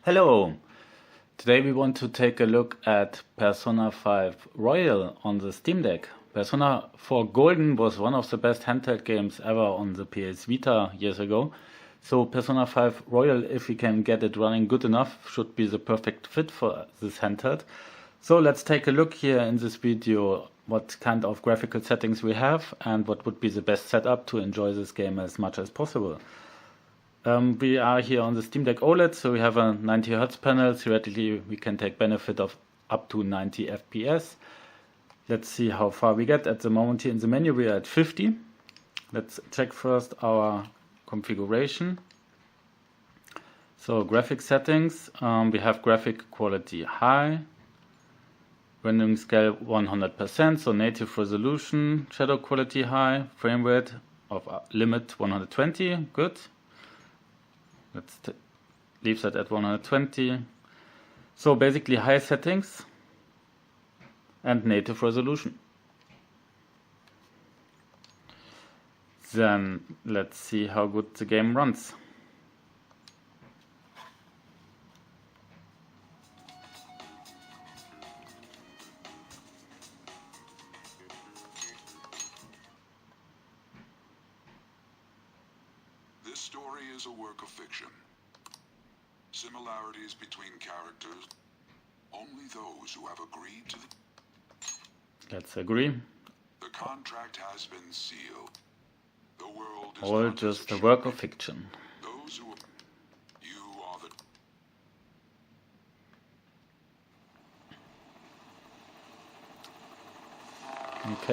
Hello! Today we want to take a look at Persona 5 Royal on the Steam Deck. Persona 4 Golden was one of the best handheld games ever on the PS Vita years ago. So Persona 5 Royal, if we can get it running good enough, should be the perfect fit for this handheld. So let's take a look here in this video what kind of graphical settings we have and what would be the best setup to enjoy this game as much as possible. We are here on the Steam Deck OLED, so we have a 90 Hz panel. Theoretically, we can take benefit of up to 90 FPS. Let's see how far we get. At the moment here in the menu, we are at 50. Let's check first our configuration. So graphic settings, we have graphic quality high, rendering scale 100%, so native resolution, shadow quality high, frame rate of limit 120, good. Let's leave that at 120. So basically high settings and native resolution. Then let's see how good the game runs. This story is a work of fiction. Similarities between characters, only those who have agreed to the... Let's agree. The contract has been sealed. The world is All not just a as work of fiction. Those who... You are the...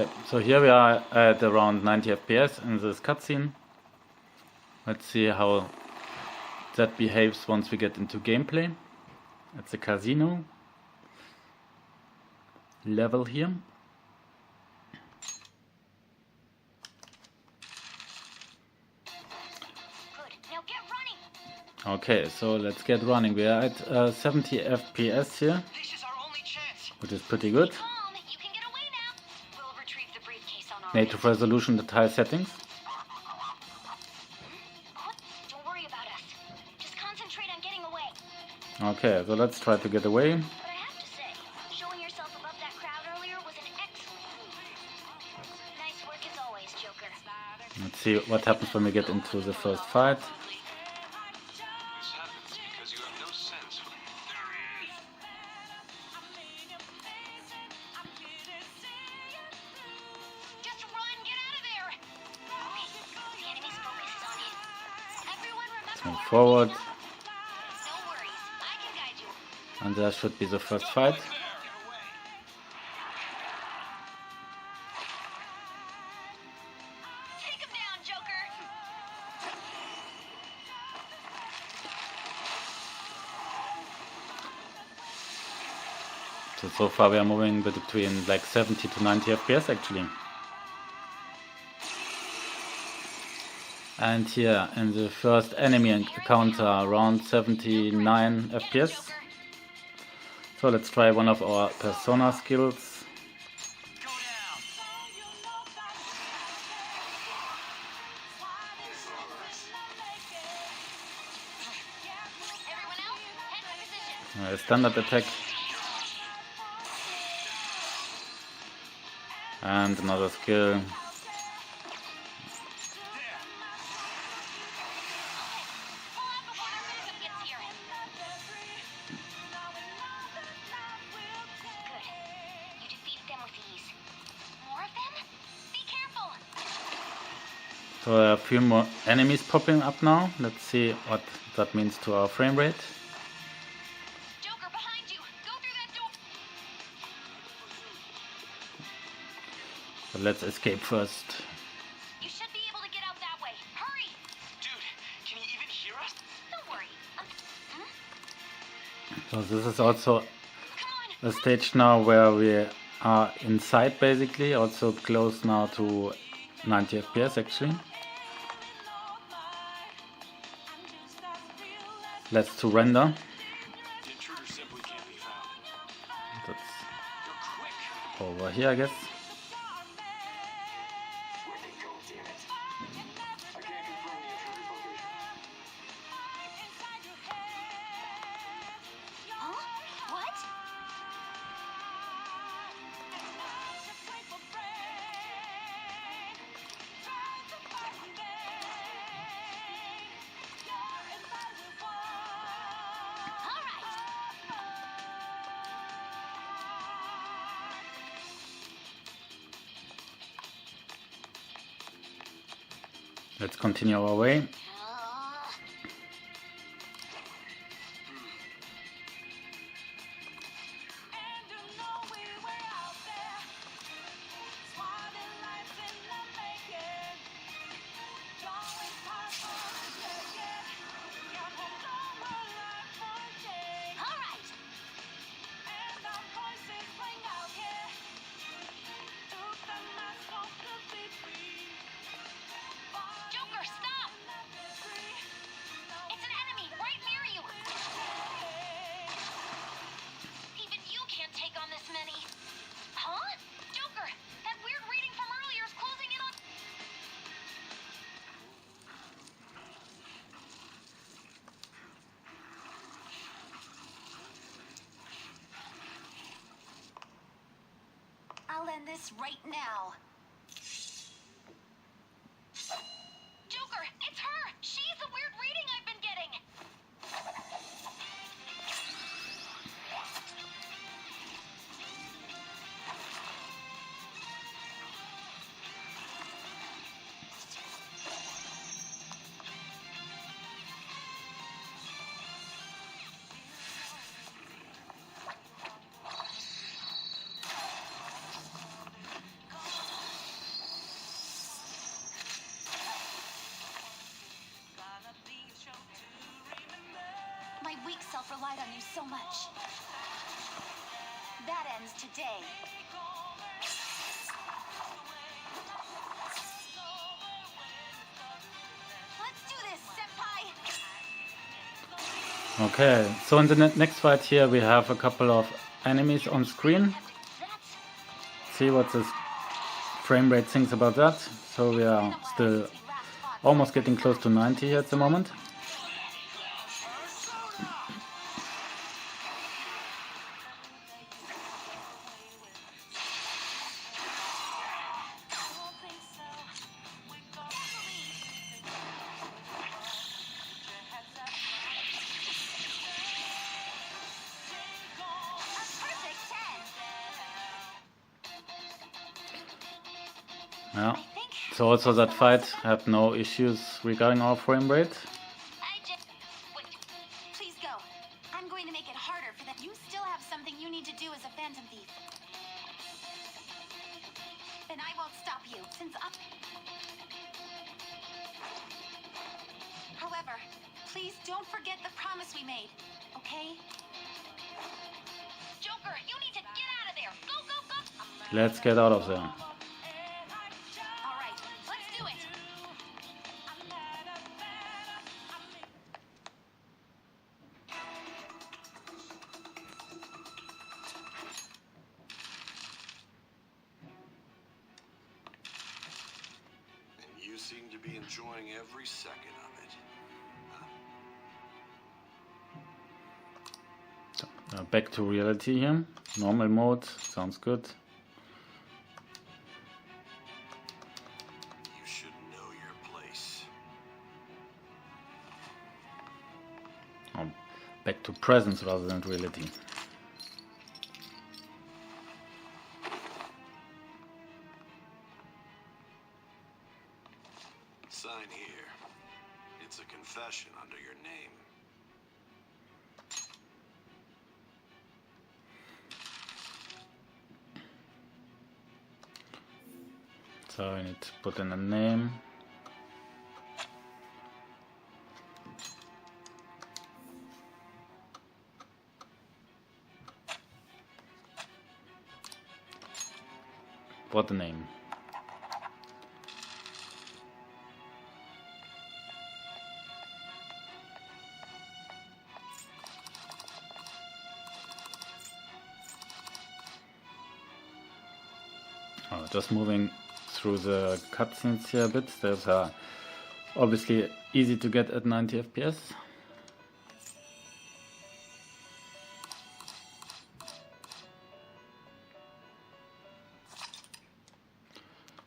Okay, so here we are at around 90 FPS in this cutscene. Let's see how that behaves once we get into gameplay. It's a casino level here. Good. Now get running. Okay, so let's get running. We are at 70 FPS here, This is our only chance. which is pretty good. Calm. You can get away now. We'll retrieve the briefcase on our Native resolution at high settings. Don't worry about us. Just concentrate on getting away. Okay, so let's try to get away. But I have to say, showing yourself above that crowd earlier was an excellent move. Nice work as always, Joker. Let's see what happens when we get into the first fight. This happens because you have no sense. There he is. Just run, get out of there. Okay, the enemy's focus is on him. Everyone remember Move where we're forward, going now? No worries, I can guide you. and there should be the first fight. Get away. Take him down, Joker. So far we are moving between like 70 to 90 FPS actually. And here in the first enemy encounter around 79 FPS. So let's try one of our Persona skills. Go down. Everyone else, head for position. Standard attack. And another skill. There. Pull out before our victim gets here. Good. You defeated them with ease. More of them? Be careful. So there are a few more enemies popping up now. Let's see what that means to our frame rate. Joker, behind you. Go through that door. So let's escape first. You should be able to get out that way. Hurry. Dude, can you even hear us? Don't worry. So this is also Come on. a stage now where we are inside basically, also close now to 90 FPS actually. Let's to render. The intruder simply can't be found. That's You're quick. over here I guess. Where'd they go, damn it? I can't confirm the intruder's location. Let's continue our way. Joker, stop! It's an enemy right near you! Even you can't take on this many. Huh? Joker, that weird reading from earlier is closing in on... I'll end this right now. Joker, it's her! She's the weird reading I've been getting! My weak self relied on you so much. That ends today. Let's do this, senpai! Okay, so in the next fight here we have a couple of enemies on screen. See what this frame rate thinks about that. So we are still almost getting close to 90 here at the moment. Yeah. So also that fight had no issues regarding our frame rate. Wait, please go. I'm going to make it harder for them. You still have something you need to do as a phantom thief. And I won't stop you, since I'm... However, please don't forget the promise we made, okay? Joker, you need to get out of there! Go, go, go! Let's get out of there. Alright, let's do it! And you seem to be enjoying every second of it. Back to reality here. Normal mode, sounds good. You should know your place. Oh, back to presence rather than reality. Sign here. It's a confession under your name. So I need to put in a name. What a name. Oh, just moving through the cutscenes here a bit. There's obviously easy to get at 90 FPS.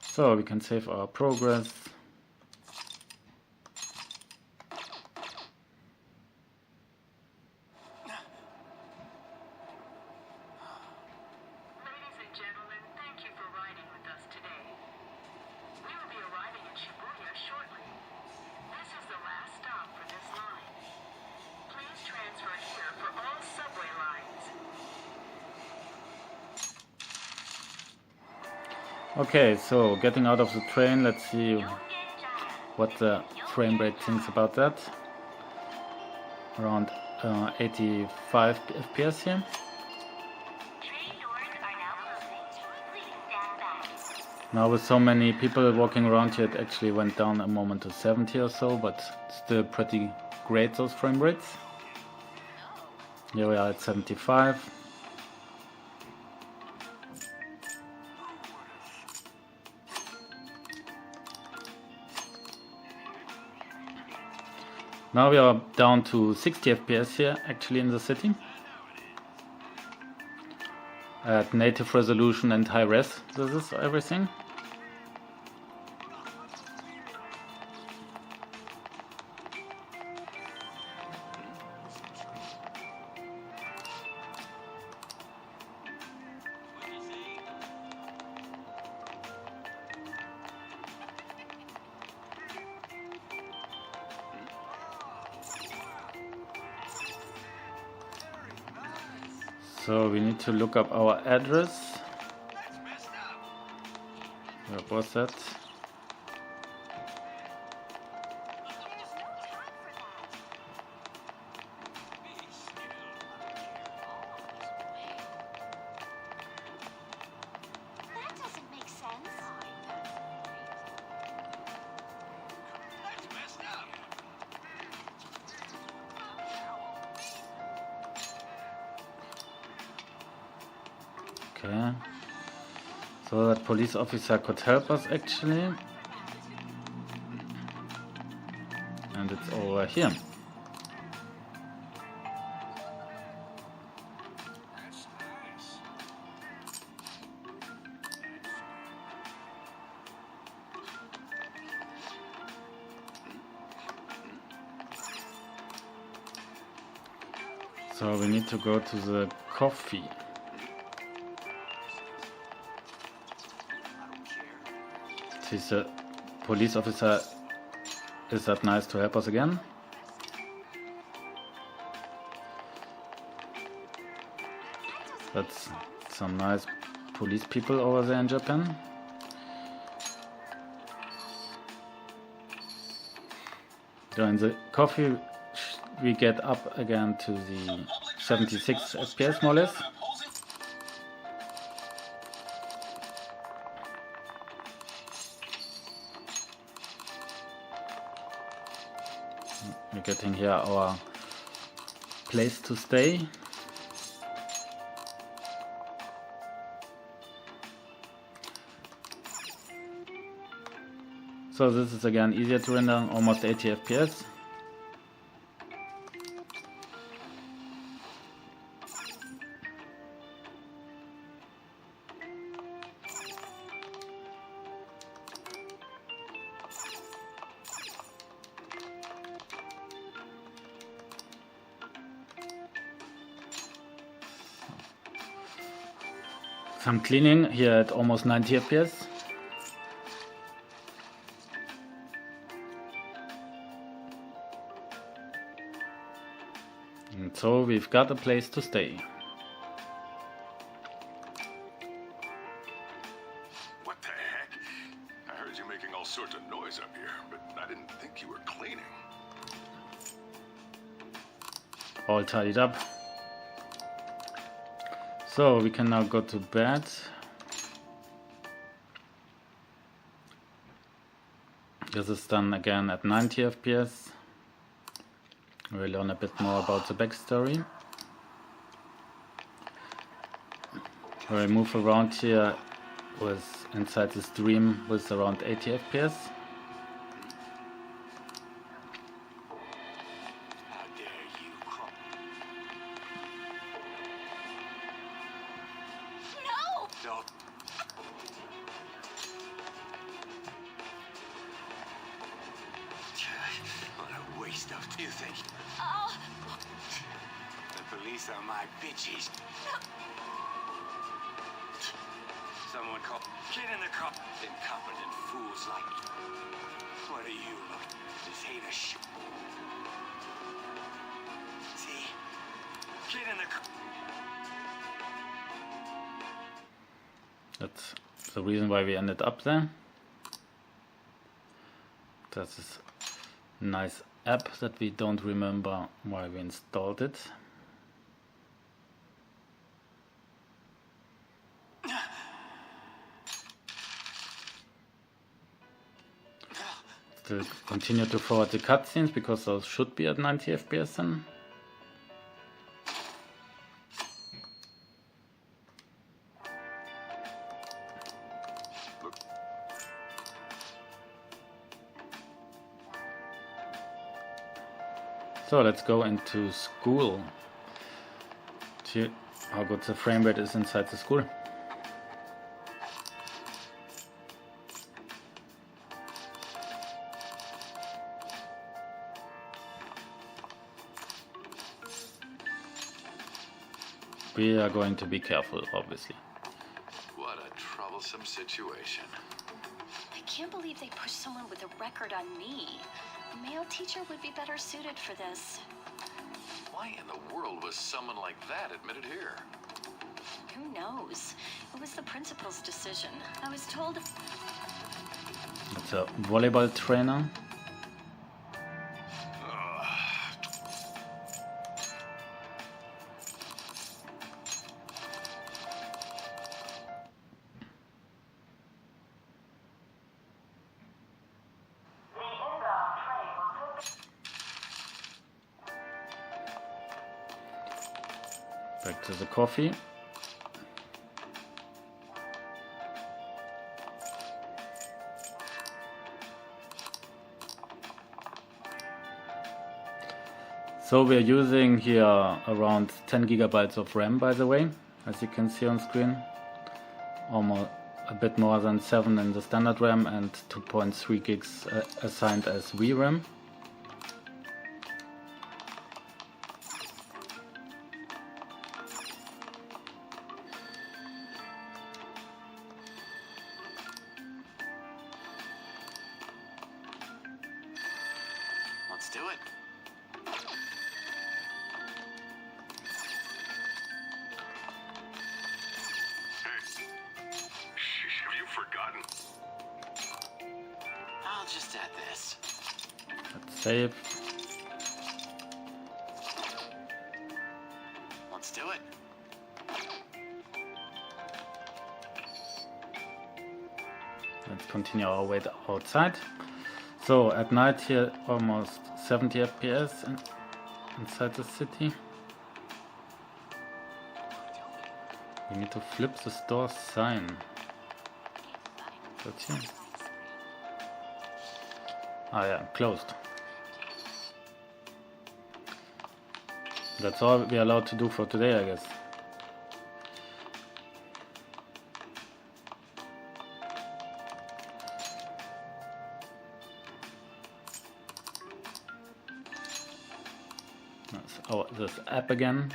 So we can save our progress. Ladies and gentlemen, thank you for riding with us today. We will be arriving in Shibuya shortly. Okay, so getting out of the train, let's see what the frame rate thinks about that. Around 85 FPS here. Now with so many people walking around here, it actually went down a moment to 70 or so, but still pretty great, those frame rates. Here we are at 75. Now we are down to 60 FPS here, actually in the city. At native resolution and high res, this is everything. So we need to look up our address. Where was that? That doesn't make sense. Okay. So that police officer could help us actually. And it's over here. So we need to go to the coffee. This police officer is that nice to help us again. That's some nice police people over there in Japan. So in the coffee we get up again to the 76 FPS more or less. We're getting here our place to stay. So this is again easier to render, almost 80 FPS. Some cleaning here at almost 90 FPS. And so we've got a place to stay. What the heck? I heard you making all sorts of noise up here, but I didn't think you were cleaning. All tidied up. So we can now go to bed. This is done again at 90 FPS. We'll learn a bit more about the backstory. I move around here with inside the stream with around 80 FPS. How dare you crawl? No! Don't. What a waste of you think. Oh, The police are my bitches. Someone call. Get in the car. Incompetent fools like you. What do you look? Just hate a shit. See? Get in the car. That's the reason why we ended up there. There's this nice app that we don't remember why we installed it. Still continue to forward the cutscenes because those should be at 90 FPS then. So let's go into school. See how good the frame rate is inside the school. We are going to be careful, obviously. What a troublesome situation. I can't believe they pushed someone with a record on me. A male teacher would be better suited for this. Why in the world was someone like that admitted here? Who knows? It was the principal's decision. I was told... It's a volleyball trainer. Back to the coffee. So we're using here around 10 gigabytes of RAM, by the way, as you can see on screen. Almost a bit more than 7 in the standard RAM and 2.3 gigs assigned as VRAM. Let's do it. Have you forgotten? I'll just add this. Let's save. Let's do it. Let's continue our way outside. So at night here almost 70 FPS inside the city. We need to flip the store sign. That's here. Ah yeah, closed. That's all we're allowed to do for today, I guess. Oh, this app again.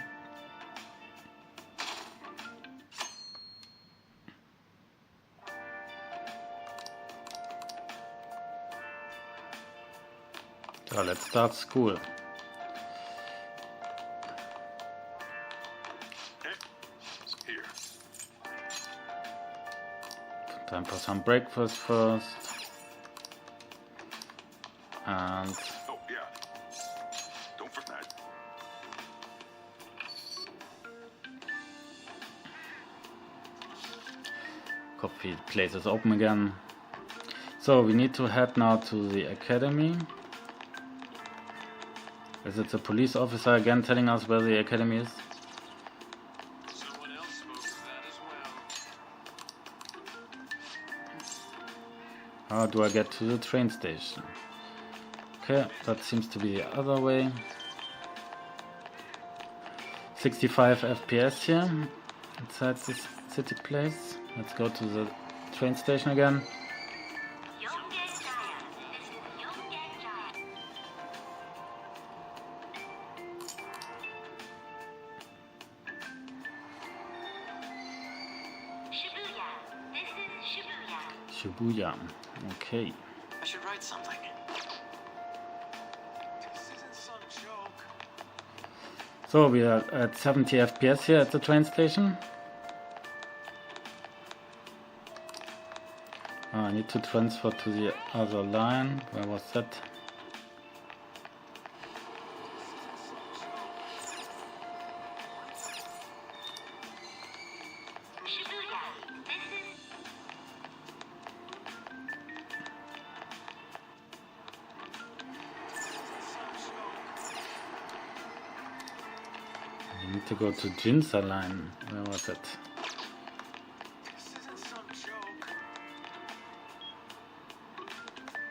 So let's start school. Here. Time for some breakfast first. And Oh, yeah. Don't forget that. coffee place is open again. So we need to head now to the academy. Is it the police officer again telling us where the academy is? Someone else spoke of that as well. How do I get to the train station? Okay, that seems to be the other way. 65 FPS here inside this city place. Let's go to the train station again. Shibuya. Okay. I should write something. This isn't some joke. So we are at 70 FPS here at the train station. need to transfer to the other line. Where was that? I need to go to Jinza line. Where was it?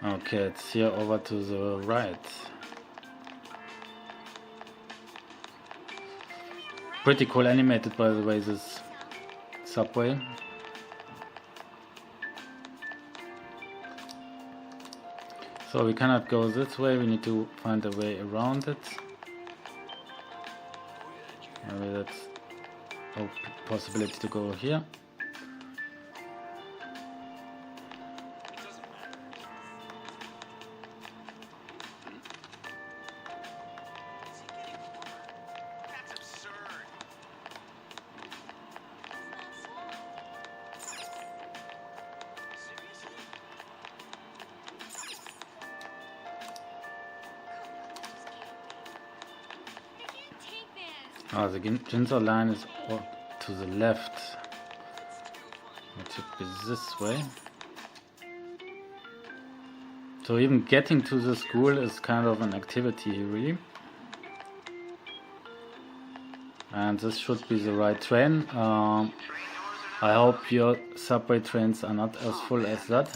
Okay, it's here over to the right. Pretty cool animated, by the way, this subway. So we cannot go this way, we need to find a way around it. Maybe that's a possibility to go here. Oh, the Ginza line is to the left. It should be this way. So even getting to the school is kind of an activity, really. And this should be the right train. I hope your subway trains are not as full as that.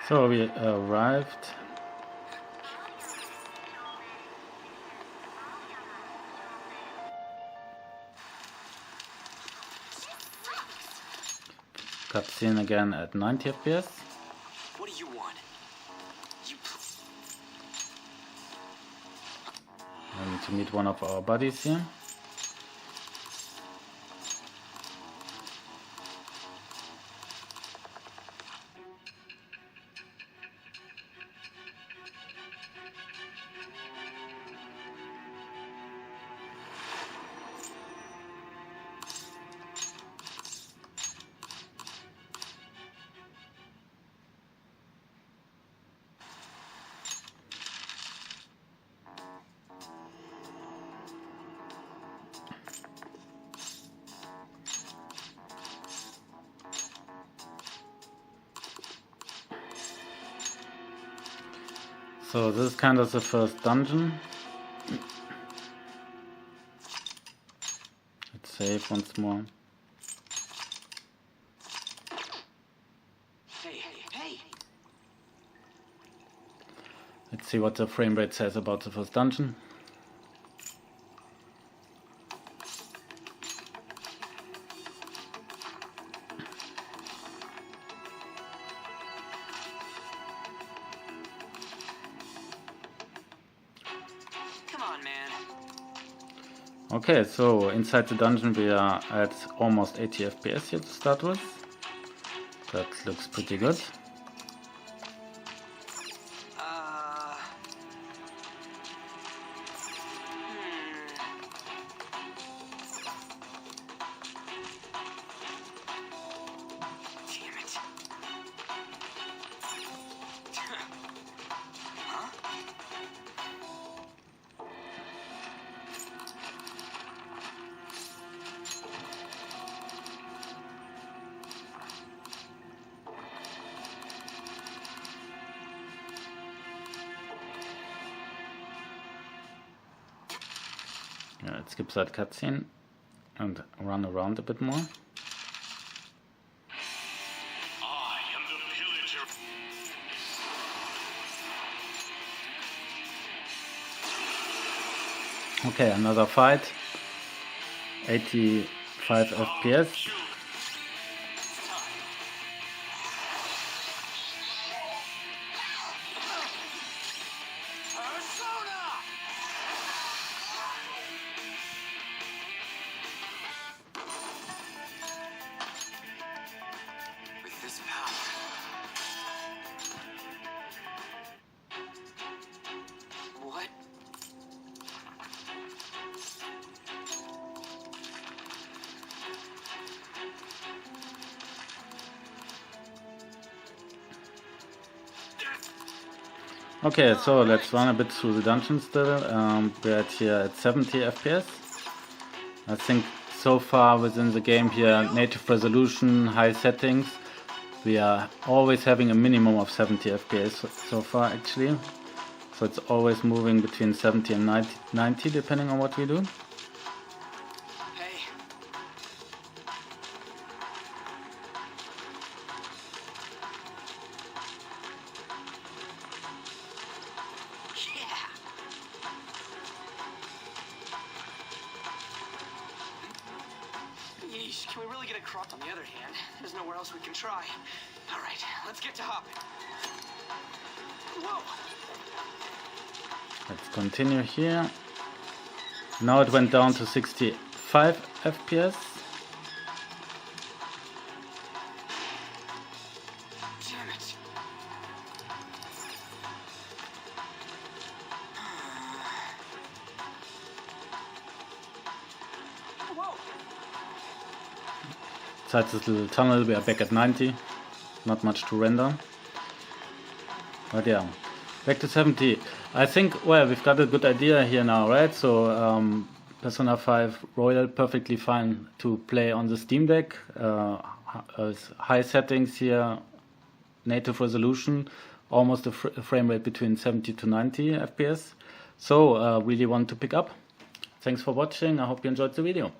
So we arrived. Cutscene again at 90 FPS. What do you want? I need to meet one of our buddies here. So this is kind of the first dungeon. Let's save once more. Hey! Let's see what the frame rate says about the first dungeon. Okay, so inside the dungeon we are at almost 80 FPS here to start with. That looks pretty good. Yeah, let's skip that cutscene and run around a bit more. I am the pillager. Okay, another fight. 85 FPS. With this power, Okay, so let's run a bit through the dungeon still. We're at here at 70 FPS. I think so far within the game here, native resolution, high settings, we are always having a minimum of 70 FPS so far actually. So it's always moving between 70 and 90 depending on what we do. Hey. Yeah. Yeesh, can we really get across? On the other hand, there's nowhere else we can try. All right, let's get to hopping. Whoa. Let's continue here. Now it went down to 65 FPS. Damn it. Whoa. Inside this little tunnel we are back at 90. Not much to render. But yeah, back to 70. I think, well, we've got a good idea here now, right? So Persona 5 Royal perfectly fine to play on the Steam Deck. High settings here, native resolution, almost a frame rate between 70 to 90 FPS. So really want to pick up. Thanks for watching. I hope you enjoyed the video.